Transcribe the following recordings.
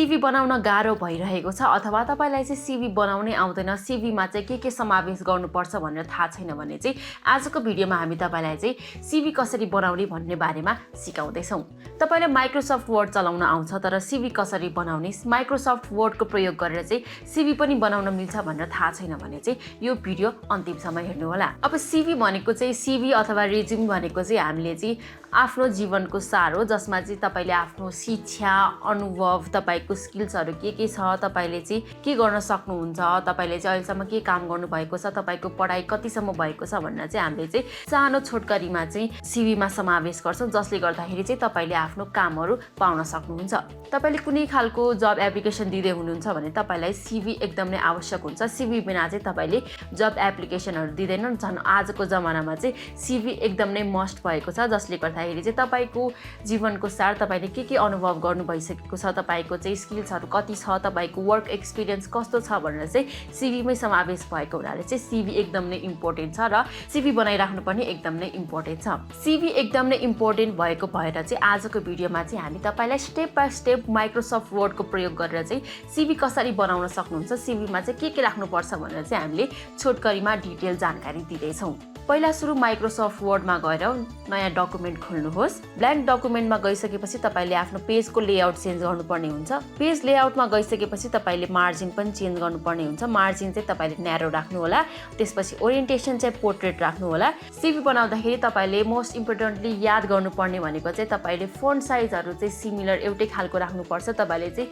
CV बनाउन गाह्रो भइरहेको छ अथवा तपाईलाई चाहिँ सिभी बनाउनै आउँदैन, सिभीमा चाहिँ के समावेश गर्नुपर्छ भनेर थाहा छैन भने चाहिँ आजको भिडियोमा हामी तपाईलाई चाहिँ सिभी कसरी बनाउने भन्ने बारेमा सिकाउँदैछौँ। तपाईलाई माइक्रोसफ्ट वर्ड चलाउन आउँछ तर सिभी कसरी बनाउने, माइक्रोसफ्ट वर्डको प्रयोग गरेर चाहिँ सिभी पनि बनाउन मिल्छ भनेर थाहा छैन भने चाहिँ यो भिडियो अन्तिमसम्म हेर्नु होला। अब सिभी भनेको चाहिँ सिभी अथवा रिज्युम भनेको चाहिँ हामीले चाहिँ आफ्नो जीवनको सार हो, जसमा चाहिँ तपाईले आफ्नो शिक्षा, अनुभव, तपाईको स्किल्सहरू के छ, तपाईले चाहिँ के गर्न सक्नुहुन्छ, तपाईले चाहिँ अहिलेसम्म के काम गर्नु भएको छ, तपाईको पढाइ कतिसम्म भएको छ भनेर चाहिँ हामीले चाहिँ सानो छोटकरीमा चाहिँ सिभीमा समावेश गर्छौं, जसले गर्दाखेरि चाहिँ तपाईले आफ्नो कामहरू पाउन सक्नुहुन्छ। तपाईले कुनै खालको जब एप्लिकेसन दिँदै हुनुहुन्छ भने तपाईलाई सिभी एकदम नै आवश्यक हुन्छ। सिभी बिना चाहिँ तपाईले जब एप्लिकेसनहरू दिँदैनन्। झन् आजको जमानामा चाहिँ सिभी एकदम नै मस्ट भएको छ, जसले गर्दाखेरि चाहिँ तपाईको जीवनको सार, तपाईले के अनुभव गर्नु भइसकेको छ, तपाईको चाहिँ स्किल्सहरू कति छ, तपाईको वर्क एक्सपिरियन्स कस्तो छ भनेर चाहिँ सिभीमै समावेश भएको हुनाले चाहिँ सिभी एकदम नै इम्पोर्टेन्ट छ र सिभी बनाइराख्नु पनि एकदम नै इम्पोर्टेन्ट छ। सिभी एकदम नै इम्पोर्टेन्ट भएको भएर चाहिँ आजको भिडियोमा चाहिँ हामी तपाईलाई स्टेप बाइ स्टेप माइक्रोसफ्ट वर्डको प्रयोग गरेर चाहिँ सिभी कसरी बनाउन सक्नुहुन्छ, सिभीमा चाहिँ के राख्नुपर्छ भनेर चाहिँ हामीले छोटकरीमा डिटेल जानकारी दिँदैछौँ। पहिला सुरु माइक्रोसफ्ट वर्डमा गएर नयाँ डकुमेन्ट खोल्नुहोस्। ब्ल्याङ्क डकुमेन्टमा गइसकेपछि तपाईले आफ्नो पेजको लेआउट चेन्ज गर्नुपर्ने हुन्छ। पेज लेआउटमा गइसकेपछि तपाईले मार्जिन पनि चेन्ज गर्नुपर्ने हुन्छ। मार्जिन चाहिँ तपाईले न्यारो राख्नु होला। त्यसपछि ओरिएन्टेसन चाहिँ पोर्ट्रेट राख्नु होला। सिभी बनाउँदाखेरि तपाईले मोस्ट इम्पोर्टेन्टली याद गर्नुपर्ने भनेको चाहिँ तपाईले फोन्ट साइजहरू चाहिँ सिमिलर एउटै खालको राख्नुपर्छ। तपाईले चाहिँ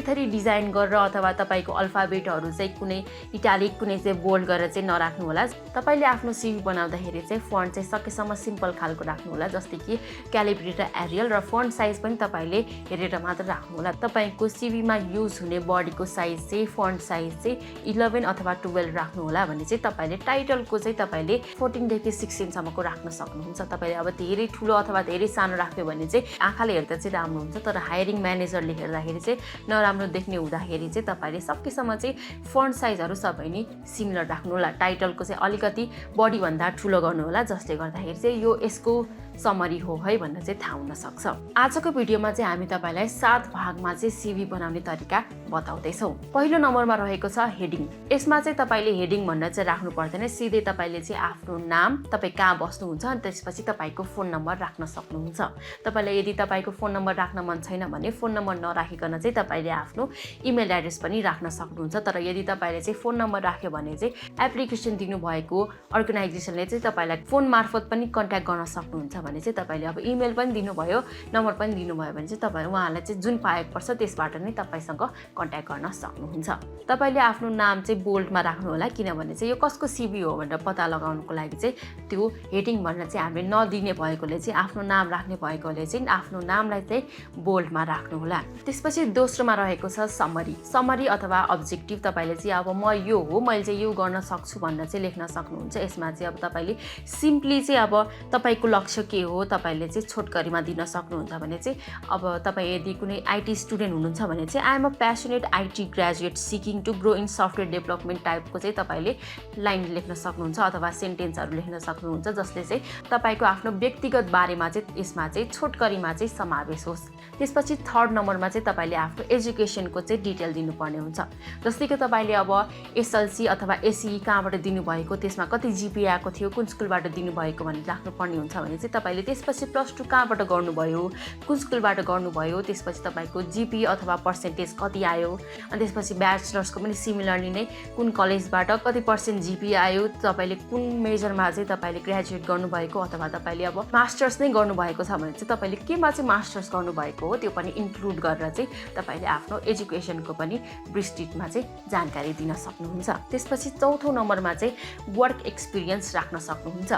थरी डिजाइन गरेर अथवा तपाईको अल्फाबेटहरू चाहिँ कुनै इटालिक, कुनै चाहिँ बोल्ड गरेर चाहिँ नराख्नु होला। तपाईले आफ्नो सिभी बनाउँदाखेरि चाहिँ फन्ट चाहिँ सकेसम्म सिम्पल खालको राख्नु होला, जस्तै कि क्यालिब्री र एरियल, र फन्ट साइज पनि तपाईले हेरेर मात्र राख्नु होला। तपाईको सिभीमा युज हुने बडीको साइज चाहिँ फन्ट साइज चाहिँ 11 अथवा 12 राख्नु होला भने चाहिँ तपाईले टाइटलको चाहिँ तपाईले 14 देखि 16 सम्मको राख्न सक्नुहुन्छ। तपाईले अब धेरै ठुलो अथवा धेरै सानो राख्यो भने चाहिँ आँखाले हेर्दा चाहिँ राम्रो हुन्छ, तर हायरिङ म्यानेजरले हेर्दाखेरि चाहिँ नराम्रो देख्ने हुँदाखेरि चाहिँ तपाईले सकेसम्म चाहिँ फन्ट साइजहरू सबै नै सिमिलर राख्नु होला। टाइटलको चाहिँ अलिकति बडी भन्दा ठुलो गर्नु होला, जसले गर्दाखेरि चाहिँ यो यसको समरी हो है भनेर चाहिँ थाहा हुन सक्छ। आजको भिडियोमा चाहिँ हामी तपाईलाई 7 भागमा चाहिँ सिभी बनाउने तरिका बताउँदैछौँ। पहिलो नम्बरमा रहेको छ हेडिङ। यसमा चाहिँ तपाईले हेडिङ भनेर चाहिँ राख्नु पर्दैन, सिधै तपाईले चाहिँ आफ्नो नाम, तपाई कहाँ बस्नुहुन्छ अनि त्यसपछि तपाईको फोन नम्बर राख्न सक्नुहुन्छ। तपाईलाई यदि तपाईको फोन नम्बर राख्न मन छैन भने फोन नम्बर नराखिकन चाहिँ तपाईले आफ्नो इमेल एड्रेस पनि राख्न सक्नुहुन्छ। तर यदि तपाईले चाहिँ फोन नम्बर राख्यो भने चाहिँ एप्लिकेसन दिनुभएको अर्गनाइजेसनले चाहिँ तपाईलाई फोन मार्फत पनि कन्ट्याक्ट गर्न सक्नुहुन्छ भने चाहिँ तपाईले अब इमेल पनि दिनुभयो, नम्बर पनि दिनुभयो भने चाहिँ तपाईँ उहाँलाई चाहिँ जुन पाएको पर्छ त्यसबाट नै तपाईसँग कन्ट्याक्ट गर्न सक्नुहुन्छ। तपाईले आफ्नो नाम चाहिँ बोल्डमा राख्नु होला, किनभने चाहिँ यो कसको सिभी हो भनेर पत्ता लगाउनुको लागि चाहिँ त्यो हेडिङ भनेर चाहिँ हामीले नदिने भएकोले चाहिँ आफ्नो नाम राख्ने भएकोले चाहिँ आफ्नो नामलाई चाहिँ बोल्डमा राख्नु होला। त्यसपछि दोस्रोमा रहेको छ समरी। समरी अथवा अब्जेक्टिभ। तपाईले चाहिँ अब म यो हो, मैले चाहिँ यो गर्न सक्छु भनेर चाहिँ लेख्न सक्नुहुन्छ। यसमा चाहिँ अब तपाईले सिम्पली चाहिँ अब तपाईको लक्ष्य के हो तपाईले चाहिँ छोटकरीमा दिन सक्नुहुन्छ भने चाहिँ अब तपाई यदि कुनै आईटी स्टुडेन्ट हुनुहुन्छ भने चाहिँ I am a passionate IT graduate seeking to grow in software development टाइपको चाहिँ तपाईले लाइन लेख्न सक्नुहुन्छ अथवा सेन्टेन्सहरू लेख्न सक्नुहुन्छ, जसले चाहिँ तपाईको आफ्नो व्यक्तिगत बारेमा चाहिँ यसमा चाहिँ छोटकरीमा चाहिँ समावेश होस्। त्यसपछि थर्ड नम्बरमा चाहिँ तपाईले आफ्नो एजुकेसनको चाहिँ डिटेल दिनुपर्ने हुन्छ, जस्तै कि तपाईले अब एसएलसी अथवा एसई कहाँबाट दिनुभएको, त्यसमा कति जिपिए आएको थियो, कुन स्कुलबाट दिनुभएको भनेर राख्नुपर्ने हुन्छ भने चाहिँ तपाईले त्यसपछि +2 कहाँबाट गर्नुभयो, कुन स्कुलबाट गर्नुभयो, त्यसपछि तपाईको जिपी अथवा पर्सेन्टेज कति आयो, अनि त्यसपछि ब्याचलर्सको पनि सिमिलरली नै कुन कलेजबाट कति % जिपी आयो, तपाईले कुन मेजरमा चाहिँ तपाईले ग्रेजुएट गर्नुभएको अथवा तपाईले अब मास्टर्स नै गर्नुभएको छ भने चाहिँ तपाईले केमा चाहिँ मास्टर्स गर्नुभएको हो त्यो पनि इन्क्लुड गरेर चाहिँ तपाईले आफ्नो एजुकेसनको पनि विस्तृतमा चाहिँ जानकारी दिन सक्नुहुन्छ। त्यसपछि चौथो नम्बरमा चाहिँ वर्क एक्सपिरियन्स राख्न सक्नुहुन्छ।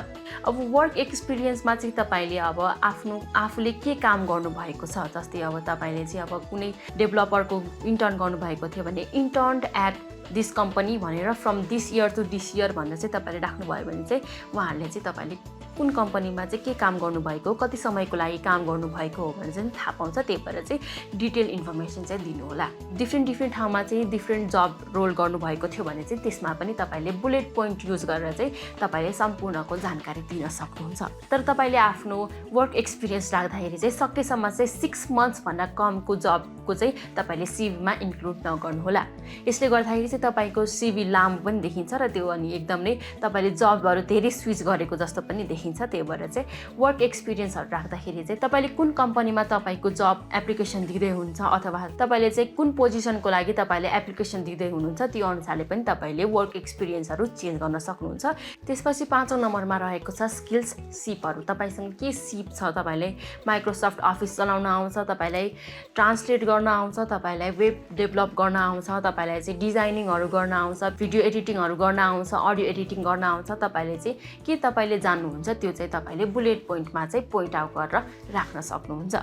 अब वर्क एक्सपिरियन्समा चाहिँ तपाईले अब आफूले के काम गर्नुभएको छ, जस्तै अब तपाईले चाहिँ अब कुनै डेभलपरको इन्टर्न गर्नुभएको थियो भने इन्टर्न एट दिस कम्पनी भनेर from this year to this year भनेर चाहिँ तपाईँले राख्नुभयो भने चाहिँ उहाँहरूले चाहिँ तपाईँले कुन कम्पनीमा चाहिँ के काम गर्नुभएको हो, कति समयको लागि काम गर्नुभएको हो भनेर चाहिँ थाहा पाउँछ। त्यही भएर चाहिँ डिटेल इन्फर्मेसन चाहिँ दिनु होला। डिफ्रेन्ट ठाउँमा चाहिँ डिफ्रेन्ट जब रोल गर्नुभएको थियो भने चाहिँ त्यसमा पनि तपाईँले बुलेट पोइन्ट युज गरेर चाहिँ तपाईँले सम्पूर्णको जानकारी दिन सक्नुहुन्छ। तर तपाईँले आफ्नो वर्क एक्सपिरियन्स राख्दाखेरि चाहिँ सकेसम्म चाहिँ 6 मन्थ्सभन्दा कमको जबको चाहिँ तपाईँले सिभीमा इन्क्लुड नगर्नुहोला। यसले गर्दाखेरि चाहिँ तपाईँको सिभी लामो पनि देखिन्छ र त्यो अनि एकदम नै तपाईँले जबहरू धेरै स्विच गरेको जस्तो पनि देखिन्छ। त्यही भएर चाहिँ वर्क एक्सपिरियन्सहरू राख्दाखेरि चाहिँ तपाईँले कुन कम्पनीमा तपाईँको जब एप्लिकेसन दिँदै हुनुहुन्छ अथवा तपाईँले चाहिँ कुन पोजिसनको लागि तपाईँले एप्लिकेसन दिँदै हुनुहुन्छ त्यो अनुसारले पनि तपाईँले वर्क एक्सपिरियन्सहरू चेन्ज गर्न सक्नुहुन्छ। त्यसपछि 5औं नम्बरमा रहेको छ स्किल्स सिपहरू। तपाईँसँग के सिप छ, तपाईँले माइक्रोसफ्ट अफिस चलाउन आउँछ, तपाईँलाई ट्रान्सलेट गर्न आउँछ, तपाईँलाई वेब डेभलप गर्न आउँछ, तपाईँलाई चाहिँ डिजाइनिङहरू गर्न आउँछ, भिडियो एडिटिङहरू गर्न आउँछ, अडियो एडिटिङ गर्न आउँछ, तपाईँले चाहिँ के तपाईँले जान्नुहुन्छ त्यो चाहिँ तपाईँले बुलेट पोइन्टमा चाहिँ पोइन्ट आउट गरेर राख्न सक्नुहुन्छ।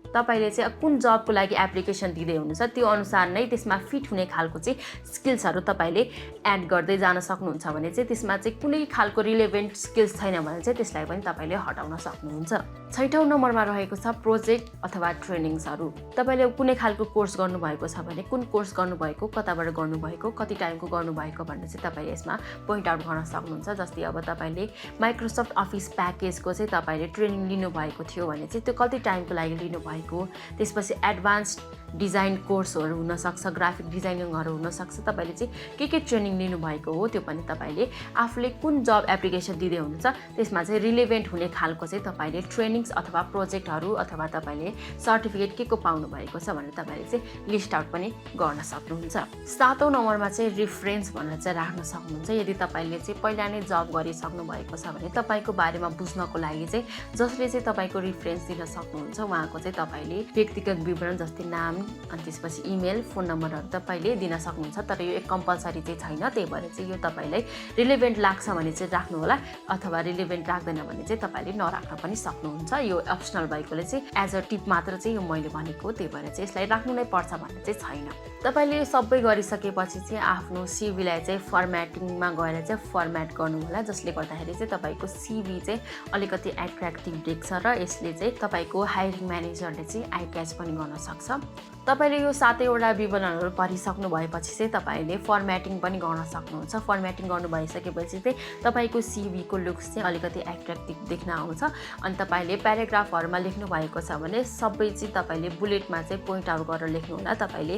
तपाईँले चाहिँ कुन जबको लागि एप्लिकेसन दिँदै हुनुहुन्छ त्यो अनुसार नै त्यसमा फिट हुने खालको चाहिँ स्किल्सहरू तपाईँले एड गर्दै जान सक्नुहुन्छ भने चाहिँ त्यसमा चाहिँ कुनै खालको रिलेभेन्ट स्किल्स छैन भने चाहिँ त्यसलाई पनि तपाईँले हटाउन सक्नुहुन्छ। 6औं नम्बरमा रहेको छ प्रोजेक्ट अथवा ट्रेनिङ्सहरू। तपाईँले कुनै खालको कोर्स गर्नुभएको छ भने कुन कोर्स गर्नुभएको, कताबाट गर्नुभएको, कति टाइमको गर्नुभएको भनेर चाहिँ तपाईँले यसमा पोइन्ट आउट गर्न सक्नुहुन्छ। जस्तै अब तपाईँले माइक्रोसफ्ट अफिस प्याकेजको चाहिँ तपाईँले ट्रेनिङ लिनुभएको थियो भने चाहिँ त्यो कति टाइमको लागि लिनुभएको, त्यसपछि एडभान्स्ड डिजाइन कोर्सहरू हुनसक्छ, ग्राफिक डिजाइनिङहरू हुनसक्छ, तपाईँले चाहिँ के ट्रेनिङ लिनुभएको हो त्यो पनि तपाईँले आफूले कुन जब एप्लिकेसन दिँदै हुनुहुन्छ त्यसमा चाहिँ रिलेभेन्ट हुने खालको चाहिँ तपाईँले ट्रेनिङ्स अथवा प्रोजेक्टहरू अथवा तपाईँले सर्टिफिकेट के को पाउनु भएको छ भनेर तपाईँले चाहिँ लिस्ट आउट पनि गर्न सक्नुहुन्छ। 7औं नम्बरमा चाहिँ रिफरेन्स भनेर चाहिँ राख्न सक्नुहुन्छ। यदि तपाईँले चाहिँ पहिला नै जब गरिसक्नु भएको छ भने तपाईँको बारेमा बुझ्नको लागि चाहिँ जसले चाहिँ तपाईँको रिफरेन्स दिन सक्नुहुन्छ उहाँको चाहिँ तपाईँले व्यक्तिगत विवरण जस्तै नाम अनि त्यसपछि इमेल, फोन नम्बरहरू तपाईँले दिन सक्नुहुन्छ। तर यो एक कम्पलसरी चाहिँ छैन। त्यही भएर चाहिँ यो तपाईँलाई रिलेभेन्ट लाग्छ भने चाहिँ राख्नु होला अथवा रिलेभेन्ट राख्दैन भने चाहिँ तपाईँले नराख्न पनि सक्नुहुन्छ। यो अप्सनल भएकोले चाहिँ एज अ टिप मात्र चाहिँ यो मैले भनेको, त्यही भएर चाहिँ यसलाई राख्नु नै पर्छ भन्ने चाहिँ छैन। तपाईँले यो सबै गरिसकेपछि चाहिँ आफ्नो सिभीलाई चाहिँ फर्मेटिङमा गएर चाहिँ फर्मेट गर्नु होला, जसले गर्दाखेरि चाहिँ तपाईँको सिभी चाहिँ अलिकति एट्र्याक्टिभ देख्छ र यसले चाहिँ तपाईँको हायरिङ म्यानेजरले चाहिँ आई क्याच पनि गर्न सक्छ। तपाईँले यो 7वटा विवरणहरू पढिसक्नु भएपछि चाहिँ तपाईँले फर्मेटिङ पनि गर्न सक्नुहुन्छ। फर्मेटिङ गर्नु भइसकेपछि चाहिँ तपाईँको सिभीको लुक्स चाहिँ अलिकति एट्र्याक्टिभ देख्न आउँछ। अनि तपाईँले प्याराग्राफहरूमा लेख्नु भएको छ भने सबै चाहिँ तपाईँले बुलेटमा चाहिँ पोइन्ट आउट गरेर लेख्नु होला। तपाईँले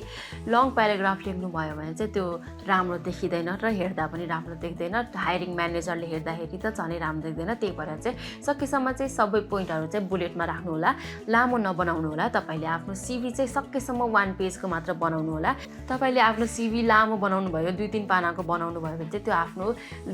लङ प्याराग्राफ लेख्नुभयो भने चाहिँ त्यो राम्रो देखिँदैन र हेर्दा पनि राम्रो देख्दैन। हायरिङ म्यानेजरले हेर्दाखेरि त झनै राम्रो देख्दैन। त्यही भएर चाहिँ सकेसम्म चाहिँ सबै पोइन्टहरू चाहिँ बुलेटमा राख्नु होला, लामो नबनाउनु होला। तपाईँले आफ्नो सिभी चाहिँ सकेसम्म 1 पेजको मात्र बनाउनु होला। तपाईँले आफ्नो सिभी लामो बनाउनु भयो, 2-3 पानाको बनाउनु भयो भने चाहिँ त्यो आफ्नो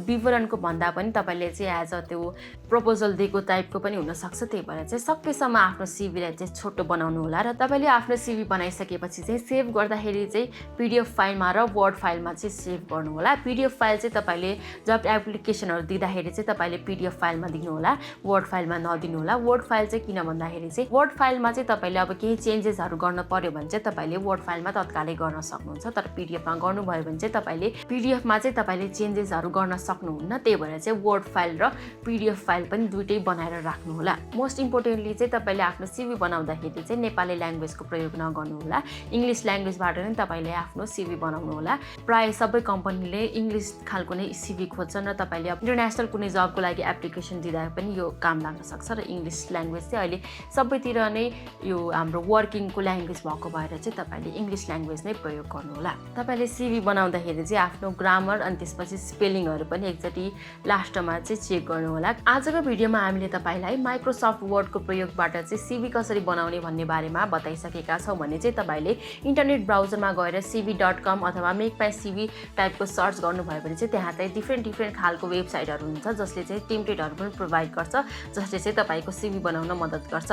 विवरणको भन्दा पनि तपाईँले चाहिँ एज अ त्यो प्रपोजल दिएको टाइपको पनि हुनसक्छ। त्यही भएर चाहिँ सकेसम्म आफ्नो सिभीलाई चाहिँ छोटो बनाउनु होला। र तपाईँले आफ्नो सिभी बनाइसकेपछि चाहिँ सेभ गर्दाखेरि चाहिँ पिडिएफ फाइलमा र वर्ड फाइलमा चाहिँ सेभ गर्नु होला। पिडिएफ फाइल चाहिँ तपाईँले जब एप्लिकेसनहरू दिँदाखेरि चाहिँ तपाईँले पिडिएफ फाइलमा दिनु होला, वर्ड फाइलमा नदिनु होला। वर्ड फाइल चाहिँ किन भन्दाखेरि चाहिँ वर्ड फाइलमा चाहिँ तपाईँले अब केही चेन्जेसहरू गर्न पर्यो भने चाहिँ तपाईँले वर्ड फाइलमा तत्कालै गर्न सक्नुहुन्छ। तर पिडिएफमा गर्नुभयो भने चाहिँ तपाईँले पिडिएफमा चाहिँ तपाईँले चेन्जेसहरू गर्न सक्नुहुन्न। त्यही भएर चाहिँ वर्ड फाइल र पिडिएफ फाइल पनि दुइटै बनाएर राख्नु होला। मोस्ट इम्पोर्टेन्टली चाहिँ तपाईँले आफ्नो सिभी बनाउँदाखेरि चाहिँ नेपाली ल्याङ्ग्वेजको प्रयोग नगर्नु होला। इङ्ग्लिस ल्याङ्ग्वेजबाट नै तपाईँले आफ्नो सिभी बनाउनु होला। प्रायः सबै कम्पनीले इङ्ग्लिस खालको नै सिभी खोज्छन् र तपाईँले इन्टरनेसनल कुनै जबको लागि एप्लिकेसन दिँदा पनि यो काम लाग्न सक्छ। र इङ्ग्लिस ल्याङ्ग्वेज चाहिँ अहिले सबैतिर नै यो हाम्रो वर्किङको ल्याङ्ग्वेज भएको भएर चाहिँ तपाईँले इङ्ग्लिस ल्याङ्ग्वेज नै प्रयोग गर्नु होला। तपाईँले सिभी बनाउँदाखेरि चाहिँ आफ्नो ग्रामर अनि त्यसपछि स्पेलिङहरू पनि एकचोटि लास्टमा चाहिँ चेक गर्नु होला। आजको भिडियोमा हामीले तपाईँलाई माइक्रोसफ्ट वर्डको प्रयोगबाट चाहिँ सिभी कसरी बनाउने भन्ने बारेमा बताइसकेका छौँ भने चाहिँ तपाईँले इन्टरनेट ब्राउजरमा गएर cv.com अथवा मेक माई सिभी टाइपको सर्च गर्नुभयो भने चाहिँ त्यहाँ चाहिँ डिफ्रेन्ट खालको वेबसाइटहरू हुन्छ जसले चाहिँ टेम्प्लेटहरू पनि प्रोभाइड गर्छ, जसले चाहिँ तपाईँको सिभी बनाउन मद्दत गर्छ।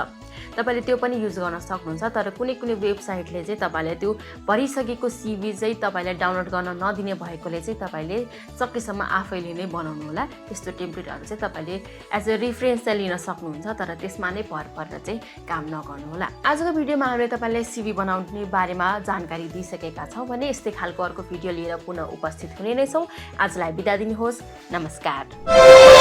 तपाईँले त्यो पनि युज गर्न सक्नुहुन्छ। तर कुनै वेबसाइटले चाहिँ तपाईले त्यो भरिसकेको सिभी चाहिँ तपाईलाई डाउनलोड गर्न नदिने भएकोले चाहिँ तपाईले सकेसम्म आफैले नै बनाउनु होला त्यस्तो टेम्प्लेटहरु चाहिँ तपाईले एज अ रेफरेन्स चाहिँ लिन सक्नुहुन्छ तर त्यसमा नै भर परेर चाहिँ काम नगर्नु होला आजको भिडियोमा हामीले तपाईलाई सिभी बनाउने बारेमा जानकारी दिइसकेका छौं भने यस्तै खालको अर्को भिडियो लिएर पुनः उपस्थित हुने नै छौं आजलाई बिदा दिनुहोस् नमस्कार